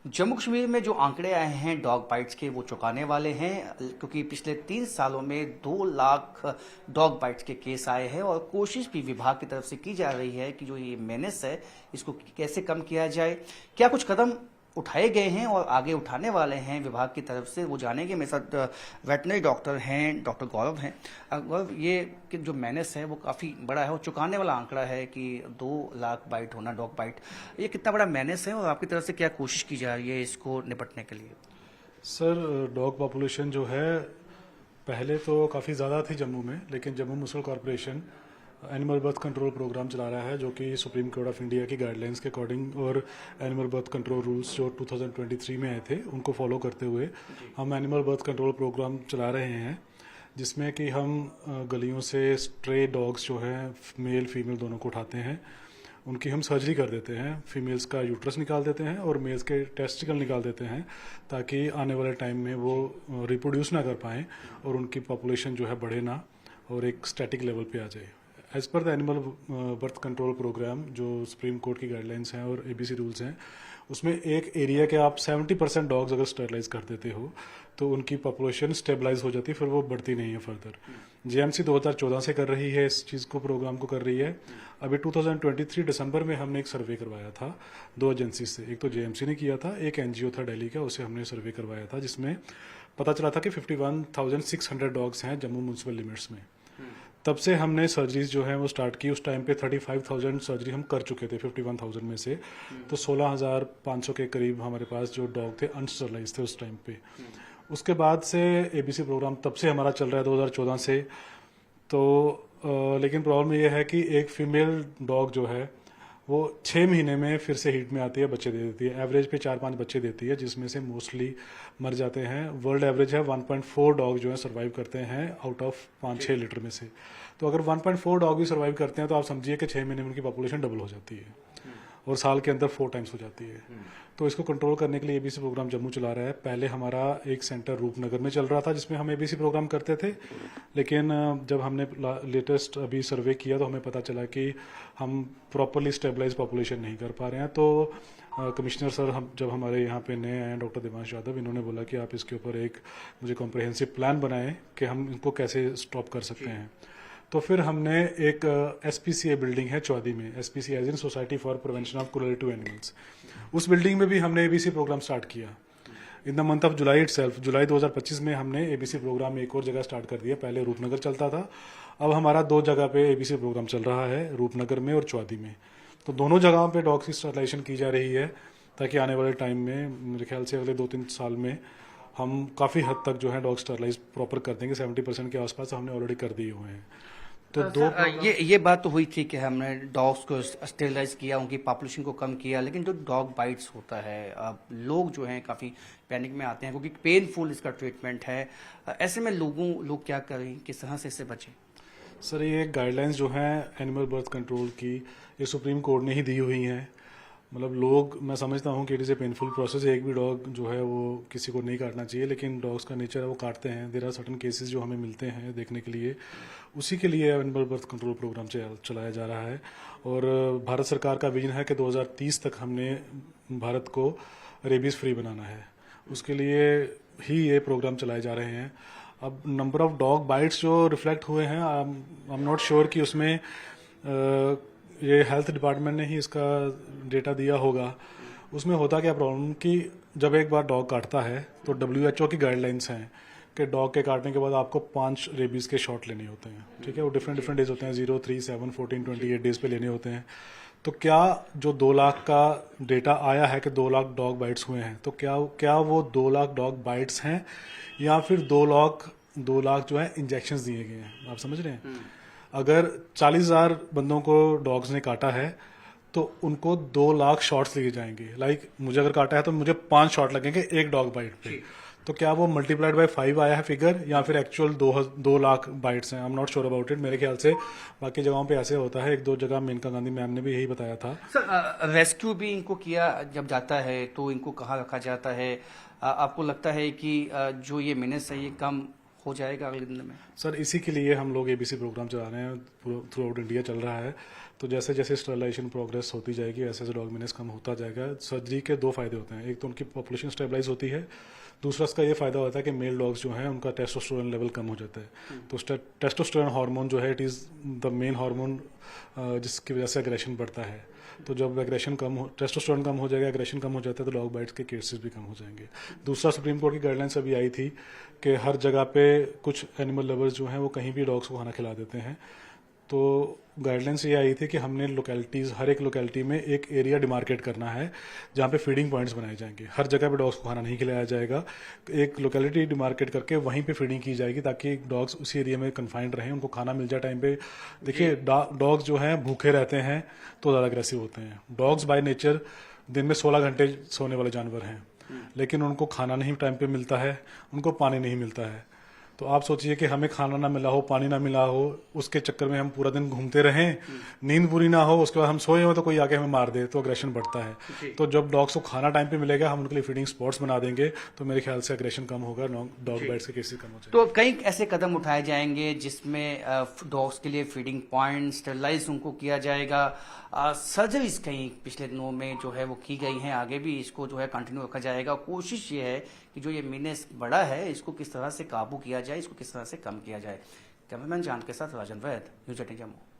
जम्मू कश्मीर में जो आंकड़े आए हैं डॉग बाइट्स के वो चौंकाने वाले हैं क्योंकि पिछले 3 सालों में 2 लाख डॉग बाइट्स के केस आए हैं और कोशिश भी विभाग की तरफ से की जा रही है कि जो ये मेनेस है इसको कैसे कम किया जाए। क्या कुछ कदम उठाए गए हैं और आगे उठाने वाले हैं विभाग की तरफ से, वो जानेंगे। मेरे साथ वेटनरी डॉक्टर हैं, डॉक्टर गौरव हैं। गौरव, ये कि जो मेनेस है वो काफ़ी बड़ा है और चुकाने वाला आंकड़ा है कि 2 लाख बाइट होना, डॉग बाइट, ये कितना बड़ा मेनेस है और आपकी तरफ से क्या कोशिश की जा रही है इसको निपटने के लिए? सर, डॉग पॉपुलेशन जो है पहले तो काफ़ी ज़्यादा थी जम्मू में, लेकिन Jammu municipal corporation animal birth control programme चला रहा है जो कि सुप्रीम कोर्ट ऑफ इंडिया की गाइडलाइंस के अकॉर्डिंग और एनिमल बर्थ कंट्रोल रूल्स जो 2023 में आए थे उनको फॉलो करते हुए हम एनिमल बर्थ कंट्रोल प्रोग्राम चला रहे हैं, जिसमें कि हम गलियों से स्ट्रे डॉग्स जो हैं मेल फीमेल दोनों को उठाते हैं, उनकी हम सर्जरी कर देते हैं, फीमेल्स का यूट्रस निकाल देते हैं और मेल्स के टेस्टिकल निकाल देते हैं ताकि आने वाले टाइम में वो रिप्रोड्यूस ना कर पाएँ और उनकी पॉपुलेशन जो है बढ़े ना और एक स्टैटिक लेवल पे आ जाए। As per the animal birth control programme जो सुप्रीम कोर्ट की गाइडलाइंस हैं और एबीसी रूल्स हैं, उसमें एक एरिया के आप 70% डॉग्स अगर स्टरलाइज कर देते हो तो उनकी पॉपुलेशन स्टेबलाइज हो जाती है, फिर वो बढ़ती नहीं है फर्दर। जेएमसी 2014 से कर रही है इस चीज़ को, प्रोग्राम को कर रही है। अभी 2023 दिसंबर में हमने एक सर्वे करवाया था 2 एजेंसी से, एक तो जेएमसी ने किया था, एक एनजीओ था दिल्ली का, उसे हमने सर्वे करवाया था, जिसमें पता चला था कि 51,600 डॉग्स हैं जम्मू म्यूनसिपल लिमिट्स में। तब से हमने सर्जरीज जो है वो स्टार्ट की। उस टाइम पे 35,000 सर्जरी हम कर चुके थे 51,000 में से, तो 16,500 के करीब हमारे पास जो डॉग थे अनस्टरलाइज थे उस टाइम पे। उसके बाद से एबीसी प्रोग्राम तब से हमारा चल रहा है 2014 से। तो लेकिन प्रॉब्लम ये है कि एक फीमेल डॉग जो है वो 6 महीने में फिर से हीट में आती है, बच्चे दे देती है। एवरेज पे 4-5 बच्चे देती है, जिसमें से मोस्टली मर जाते हैं। वर्ल्ड एवरेज है 1.4 डॉग जो है सर्वाइव करते हैं आउट ऑफ 5-6 लीटर में से। तो अगर 1.4 डॉग भी सर्वाइव करते हैं तो आप समझिए कि 6 महीने में उनकी पॉपुलेशन डबल हो जाती है और साल के अंदर 4 टाइम्स हो जाती है। तो इसको कंट्रोल करने के लिए एबीसी प्रोग्राम जम्मू चला रहा है। पहले हमारा एक सेंटर रूपनगर में चल रहा था जिसमें हम एबीसी प्रोग्राम करते थे, लेकिन जब हमने लेटेस्ट अभी सर्वे किया तो हमें पता चला कि हम प्रॉपरली स्टेबलाइज पॉपुलेशन नहीं कर पा रहे हैं। तो कमिश्नर सर हम जब हमारे यहाँ पे नए आए डॉक्टर देवांश यादव, इन्होंने बोला कि आप इसके ऊपर एक मुझे कॉम्प्रहेंसिव प्लान बनाएं कि हम इनको कैसे स्टॉप कर सकते हैं। तो फिर हमने एक एसपीसीए बिल्डिंग है चौदी में, SPCA as in society for prevention of cruelty to animals, उस बिल्डिंग में भी हमने एबीसी प्रोग्राम स्टार्ट किया in the month of July itself. जुलाई 2025 में हमने एबीसी प्रोग्राम एक और जगह स्टार्ट कर दिया। पहले रूपनगर चलता था, अब हमारा 2 जगह पे एबीसी प्रोग्राम चल रहा है, रूपनगर में और चौदी में। तो दोनों जगहों पे डॉग्स की स्टरलाइजेशन की जा रही है ताकि आने वाले टाइम में, मेरे ख्याल से अगले 2-3 साल में, हम काफ़ी हद तक जो है डॉग स्टरलाइज प्रॉपर कर देंगे। 70% के आसपास हमने ऑलरेडी कर दिए हुए हैं। तो ये बात तो हुई थी कि हमने डॉग्स को स्टेरिलाइज किया, उनकी पॉपुलेशन को कम किया, लेकिन जो डॉग बाइट्स होता है अब लोग जो हैं काफ़ी पैनिक में आते हैं क्योंकि पेनफुल इसका ट्रीटमेंट है। ऐसे में लोग क्या करें, किस तरह से इससे बचें? सर, ये गाइडलाइंस जो हैं एनिमल बर्थ कंट्रोल की, ये सुप्रीम कोर्ट ने ही दी हुई हैं। मतलब लोग, मैं समझता हूँ कि it is a painful process. एक भी डॉग जो है वो किसी को नहीं काटना चाहिए, लेकिन डॉग्स का नेचर है वो काटते हैं। देयर आर सर्टन केसेस जो हमें मिलते हैं देखने के लिए, उसी के लिए एनिमल बर्थ कंट्रोल प्रोग्राम चलाया जा रहा है। और भारत सरकार का विजन है कि 2030 तक हमने भारत को रेबीज़ फ्री बनाना है। उसके लिए ही ये प्रोग्राम चलाए जा रहे हैं। अब नंबर ऑफ डॉग बाइट्स जो रिफ्लेक्ट हुए हैं, आई एम नॉट श्योर कि उसमें ये हेल्थ डिपार्टमेंट ने ही इसका डेटा दिया होगा। उसमें होता क्या प्रॉब्लम कि जब एक बार डॉग काटता है तो WHO की गाइडलाइंस हैं कि डॉग के काटने के बाद आपको 5 रेबीज़ के शॉट लेने होते हैं। ठीक है, वो डिफरेंट डेज होते हैं, 0, 3, 7, 14, 28 डेज पे लेने होते हैं। तो क्या जो 2 लाख का डेटा आया है कि 2 लाख डॉग बाइट्स हुए हैं, तो क्या वो 2 लाख डॉग बाइट्स हैं या फिर 2 लाख जो है इंजेक्शंस दिए गए हैं? आप समझ रहे हैं? अगर 40,000 बंदों को डॉग्स ने काटा है तो उनको 2 लाख शॉट्स लिए जाएंगे। लाइक मुझे अगर काटा है तो मुझे 5 शॉट लगेंगे एक डॉग बाइट पे। तो क्या वो मल्टीप्लाइड बाय 5 आया है फिगर, या फिर एक्चुअल 2 लाख बाइट्स हैं? I am not sure about it. मेरे ख्याल से बाकी जगहों पे ऐसे होता है। 1-2 जगह मेनका गांधी मैम ने भी यही बताया था। सर, रेस्क्यू भी इनको किया जब जाता है तो इनको कहाँ रखा जाता है? आपको लगता है कि जो ये मेनेस है ये कम हो जाएगा अगले दिन में? सर इसी के लिए हम लोग एबीसी प्रोग्राम चला रहे हैं, थ्रू आउट इंडिया चल रहा है। तो जैसे जैसे स्टरलाइजेशन प्रोग्रेस होती जाएगी वैसे वैसे डॉग मीनेस कम होता जाएगा। सर्जरी के दो फायदे होते हैं, एक तो उनकी पॉपुलेशन स्टेबलाइज होती है, दूसरा इसका ये फायदा होता है कि मेल डॉग्स जो हैं उनका टेस्टोस्टेरोन लेवल कम हो जाता है। तो टेस्टोस्टेरोन हार्मोन जो है it is the main hormone जिसकी वजह से एग्रेशन बढ़ता है। तो जब एग्रेशन टेस्टोस्टेरोन कम हो जाएगा, एग्रेशन कम हो जाता है, तो डॉग बाइट्स के केसेस भी कम हो जाएंगे। दूसरा सुप्रीम कोर्ट की गाइडलाइंस अभी आई थी कि हर जगह पे कुछ एनिमल लवर्स जो हैं वो कहीं भी डॉग्स को खाना खिला देते हैं। तो गाइडलाइंस ये आई थी कि हमने लोकेलिटीज़, हर एक लोकेलिटी में एक एरिया डिमार्केट करना है जहाँ पे फीडिंग पॉइंट्स बनाए जाएंगे। हर जगह पे डॉग्स को खाना नहीं खिलाया जाएगा, एक लोकेलिटी डिमार्केट करके वहीं पे फीडिंग की जाएगी ताकि डॉग्स उसी एरिया में कन्फाइंड रहें, उनको खाना मिल जाए टाइम पे। देखिए डॉग्स जो हैं भूखे रहते हैं तो ज़्यादा अग्रेसिव होते हैं। डॉग्स बाय नेचर दिन में 16 घंटे सोने वाले जानवर हैं, लेकिन उनको खाना नहीं टाइम पे मिलता है, उनको पानी नहीं मिलता है। तो आप सोचिए कि हमें खाना ना मिला हो, पानी ना मिला हो, उसके चक्कर में हम पूरा दिन घूमते रहें, नींद पूरी ना हो, उसके बाद हम सोए हो तो कोई आके हमें मार दे, तो अग्रेशन बढ़ता है। तो जब डॉग्स को खाना टाइम पे मिलेगा, हम उनके लिए फीडिंग स्पॉट्स बना देंगे, तो मेरे ख्याल से अग्रेशन कम होगा, डॉग बाइट्स के केसेस कम हो जाएंगे। तो कई ऐसे कदम उठाए जाएंगे जिसमें डॉग्स के लिए फीडिंग पॉइंट स्टरलाइज उनको किया जाएगा, सर्जरीज कहीं पिछले दिनों में जो है वो की गई हैं, आगे भी इसको जो है कंटिन्यू रखा जाएगा। कोशिश ये है कि जो ये मीनेस बड़ा है इसको किस तरह से काबू किया जाए, इसको किस तरह से कम किया जाए। कैमरामैन चांद के साथ राजन वैद, न्यूज़ 18 जम्मू।